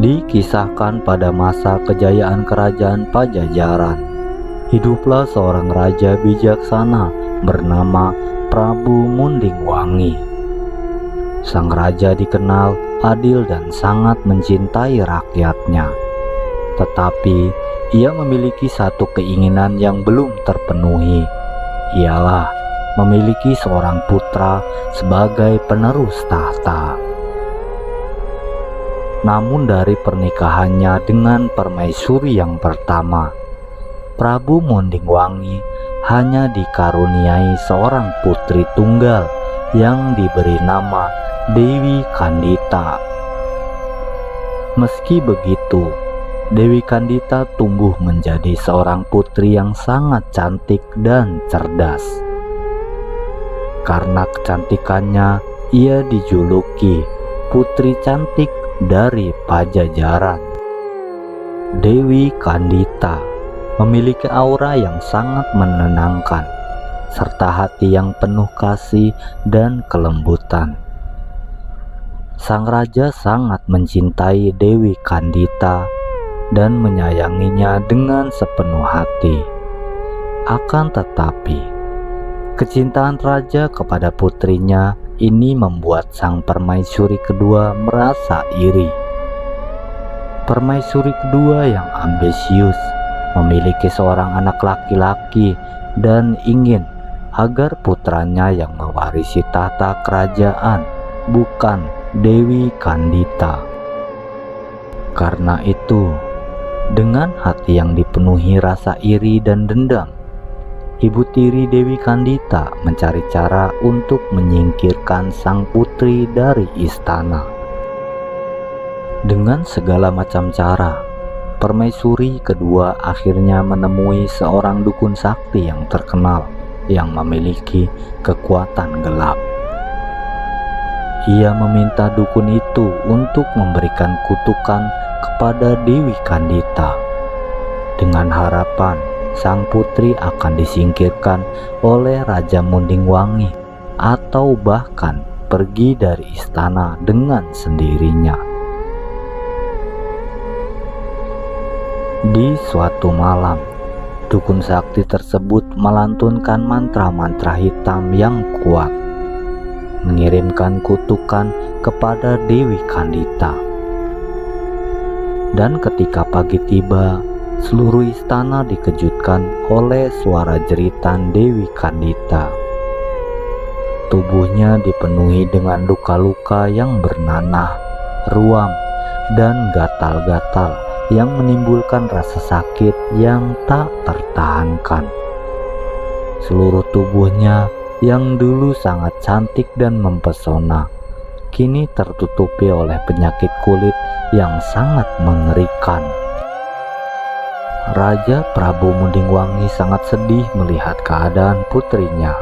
Dikisahkan pada masa kejayaan kerajaan Pajajaran, hiduplah seorang raja bijaksana bernama Prabu Mundingwangi. Sang raja dikenal adil dan sangat mencintai rakyatnya. Tetapi ia memiliki satu keinginan yang belum terpenuhi, ialah memiliki seorang putra sebagai penerus tahta. Namun dari pernikahannya dengan permaisuri yang pertama, Prabu Mundingwangi hanya dikaruniai seorang putri tunggal yang diberi nama Dewi Kandita. Meski begitu, Dewi Kandita tumbuh menjadi seorang putri yang sangat cantik dan cerdas. Karena kecantikannya, ia dijuluki Putri Cantik dari Pajajaran. Dewi Kandita memiliki aura yang sangat menenangkan, serta hati yang penuh kasih dan kelembutan. Sang raja sangat mencintai Dewi Kandita dan menyayanginya dengan sepenuh hati. Akan tetapi, kecintaan raja kepada putrinya ini membuat sang permaisuri kedua merasa iri. Permaisuri kedua yang ambisius memiliki seorang anak laki-laki dan ingin agar putranya yang mewarisi tahta kerajaan bukan Dewi Kandita. Karena itu, dengan hati yang dipenuhi rasa iri dan dendam, ibu tiri Dewi Kandita mencari cara untuk menyingkirkan sang putri dari istana. Dengan segala macam cara, permaisuri kedua akhirnya menemui seorang dukun sakti yang terkenal yang memiliki kekuatan gelap. Ia meminta dukun itu untuk memberikan kutukan kepada Dewi Kandita dengan harapan sang putri akan disingkirkan oleh Raja Mundingwangi atau bahkan pergi dari istana dengan sendirinya. Di suatu malam, dukun sakti tersebut melantunkan mantra-mantra hitam yang kuat, mengirimkan kutukan kepada Dewi Kandita. Dan ketika pagi tiba, seluruh istana dikejutkan oleh suara jeritan Dewi Kandita. Tubuhnya dipenuhi dengan luka-luka yang bernanah, ruam, dan gatal-gatal yang menimbulkan rasa sakit yang tak tertahankan. Seluruh tubuhnya yang dulu sangat cantik dan mempesona, kini tertutupi oleh penyakit kulit yang sangat mengerikan. Raja Prabu Mundingwangi sangat sedih melihat keadaan putrinya.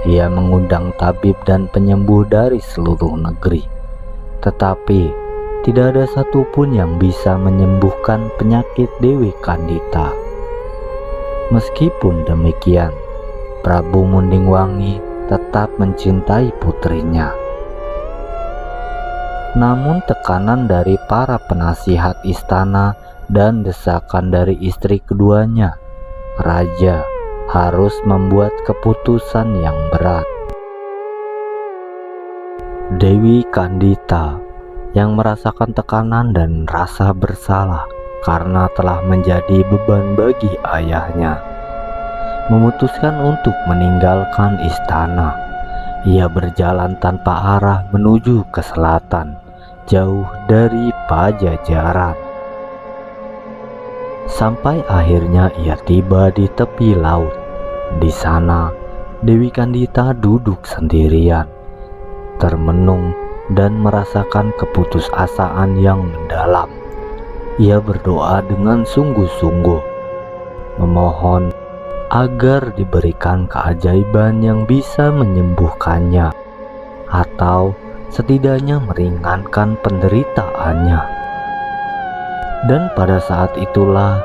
Ia mengundang tabib dan penyembuh dari seluruh negeri, tetapi tidak ada satupun yang bisa menyembuhkan penyakit Dewi Kandita. Meskipun demikian, Prabu Mundingwangi tetap mencintai putrinya. Namun tekanan dari para penasihat istana dan desakan dari istri keduanya, raja harus membuat keputusan yang berat. Dewi Kandita yang merasakan tekanan dan rasa bersalah karena telah menjadi beban bagi ayahnya, memutuskan untuk meninggalkan istana. Ia berjalan tanpa arah menuju ke selatan, jauh dari Pajajaran. Sampai akhirnya ia tiba di tepi laut. Di sana, Dewi Kandita duduk sendirian, termenung dan merasakan keputusasaan yang mendalam. Ia berdoa dengan sungguh-sungguh, memohon agar diberikan keajaiban yang bisa menyembuhkannya, atau setidaknya meringankan penderitaannya. Dan pada saat itulah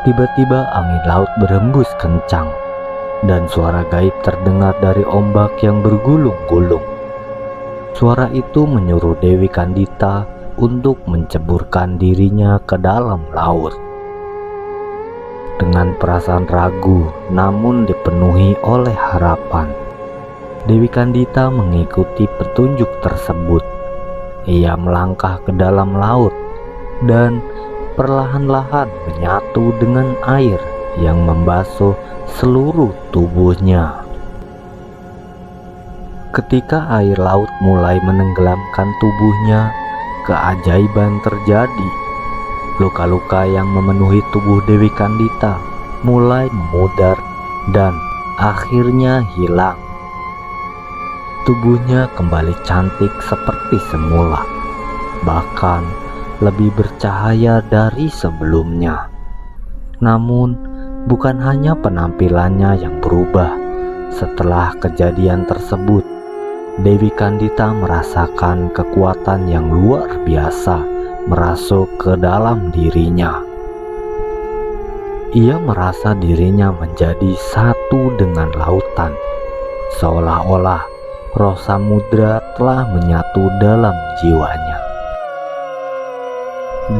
tiba-tiba angin laut berhembus kencang, dan suara gaib terdengar dari ombak yang bergulung-gulung. Suara itu menyuruh Dewi Kandita untuk menceburkan dirinya ke dalam laut. Dengan perasaan ragu namun dipenuhi oleh harapan, Dewi Kandita mengikuti petunjuk tersebut. Ia melangkah ke dalam laut dan perlahan-lahan menyatu dengan air yang membasuh seluruh tubuhnya. Ketika air laut mulai menenggelamkan tubuhnya, keajaiban terjadi. Luka-luka yang memenuhi tubuh Dewi Kandita mulai memudar dan akhirnya hilang. Tubuhnya kembali cantik seperti semula, bahkan lebih bercahaya dari sebelumnya. Namun, bukan hanya penampilannya yang berubah. Setelah kejadian tersebut, Dewi Kandita merasakan kekuatan yang luar biasa merasuk ke dalam dirinya. Ia merasa dirinya menjadi satu dengan lautan, seolah-olah roh samudra telah menyatu dalam jiwanya.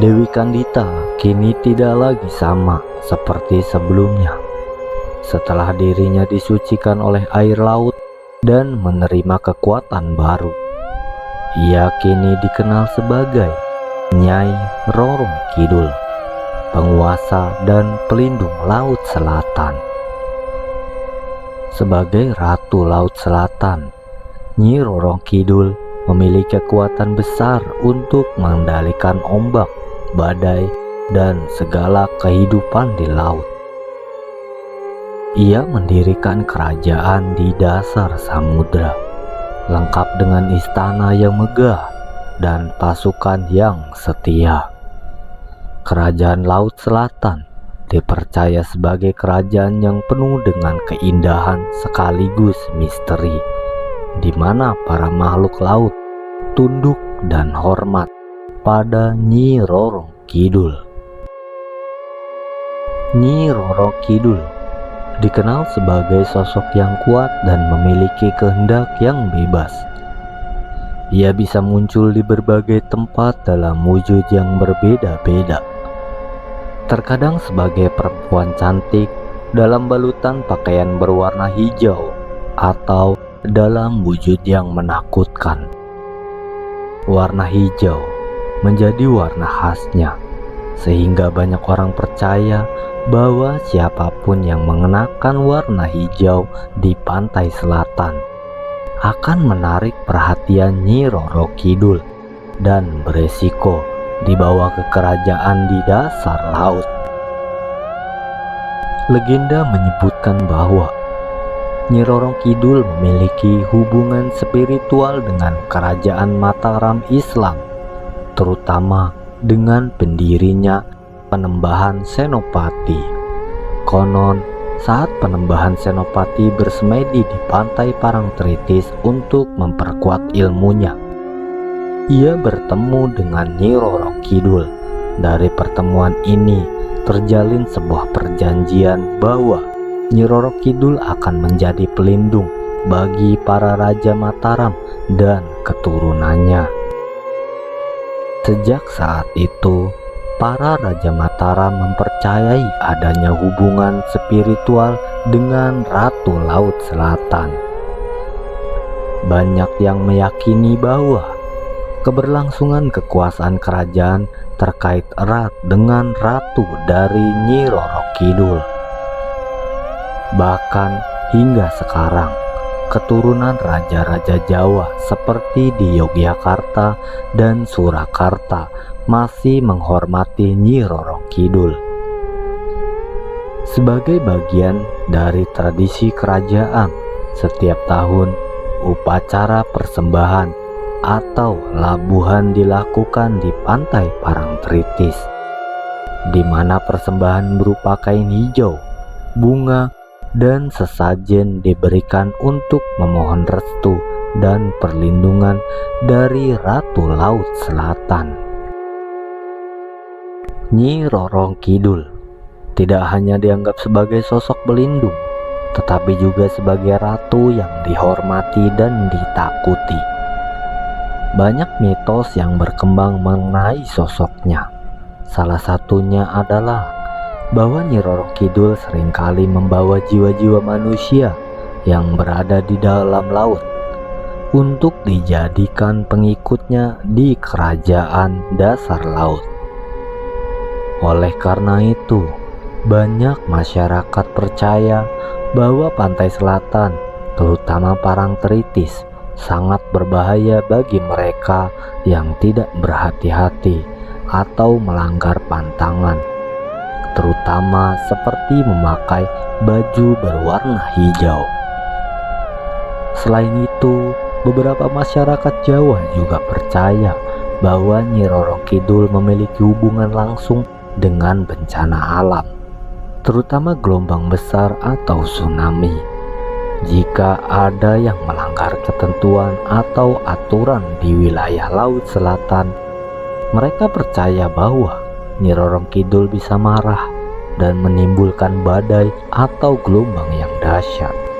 Dewi Kandita kini tidak lagi sama seperti sebelumnya. Setelah dirinya disucikan oleh air laut dan menerima kekuatan baru, ia kini dikenal sebagai Nyai Rorong Kidul, penguasa dan pelindung Laut Selatan. Sebagai Ratu Laut Selatan, Nyi Rorong Kidul memiliki kekuatan besar untuk mengendalikan ombak, badai, dan segala kehidupan di laut. Ia mendirikan kerajaan di dasar samudra, lengkap dengan istana yang megah dan pasukan yang setia. Kerajaan Laut Selatan dipercaya sebagai kerajaan yang penuh dengan keindahan sekaligus misteri, di mana para makhluk laut tunduk dan hormat pada Nyi Rorong Kidul. Nyi Rorong Kidul dikenal sebagai sosok yang kuat dan memiliki kehendak yang bebas. Ia bisa muncul di berbagai tempat dalam wujud yang berbeda-beda. Terkadang sebagai perempuan cantik dalam balutan pakaian berwarna hijau atau dalam wujud yang menakutkan. Warna hijau menjadi warna khasnya, sehingga banyak orang percaya bahwa siapapun yang mengenakan warna hijau di pantai selatan akan menarik perhatian Nyi Roro Kidul dan beresiko dibawa ke kerajaan di dasar laut. Legenda menyebutkan bahwa Nyi Roro Kidul memiliki hubungan spiritual dengan kerajaan Mataram Islam, terutama dengan pendirinya Penembahan Senopati. Konon, saat Penembahan Senopati bersemedi di pantai Parangtritis untuk memperkuat ilmunya, ia bertemu dengan Nyi Roro Kidul. Dari pertemuan ini terjalin sebuah perjanjian bahwa Nyi Roro Kidul akan menjadi pelindung bagi para Raja Mataram dan keturunannya. Sejak saat itu, para Raja Mataram mempercayai adanya hubungan spiritual dengan Ratu Laut Selatan. Banyak yang meyakini bahwa keberlangsungan kekuasaan kerajaan terkait erat dengan ratu dari Nyi Roro Kidul. Bahkan hingga sekarang, keturunan raja-raja Jawa seperti di Yogyakarta dan Surakarta masih menghormati Nyi Roro Kidul. Sebagai bagian dari tradisi kerajaan, setiap tahun upacara persembahan atau labuhan dilakukan di pantai Parangtritis, di mana persembahan berupa kain hijau, bunga, dan sesajen diberikan untuk memohon restu dan perlindungan dari Ratu Laut Selatan. Nyi Roro Kidul tidak hanya dianggap sebagai sosok pelindung, tetapi juga sebagai ratu yang dihormati dan ditakuti. Banyak mitos yang berkembang mengenai sosoknya. Salah satunya adalah bahwa Nyi Roro Kidul seringkali membawa jiwa-jiwa manusia yang berada di dalam laut untuk dijadikan pengikutnya di kerajaan dasar laut. Oleh karena itu, banyak masyarakat percaya bahwa pantai selatan, terutama Parangtritis, sangat berbahaya bagi mereka yang tidak berhati-hati atau melanggar pantangan, terutama seperti memakai baju berwarna hijau. Selain itu, beberapa masyarakat Jawa juga percaya bahwa Nyi Roro Kidul memiliki hubungan langsung dengan bencana alam, terutama gelombang besar atau tsunami. Jika ada yang melanggar ketentuan atau aturan di wilayah Laut Selatan, mereka percaya bahwa Nyi Roro Kidul bisa marah dan menimbulkan badai atau gelombang yang dahsyat.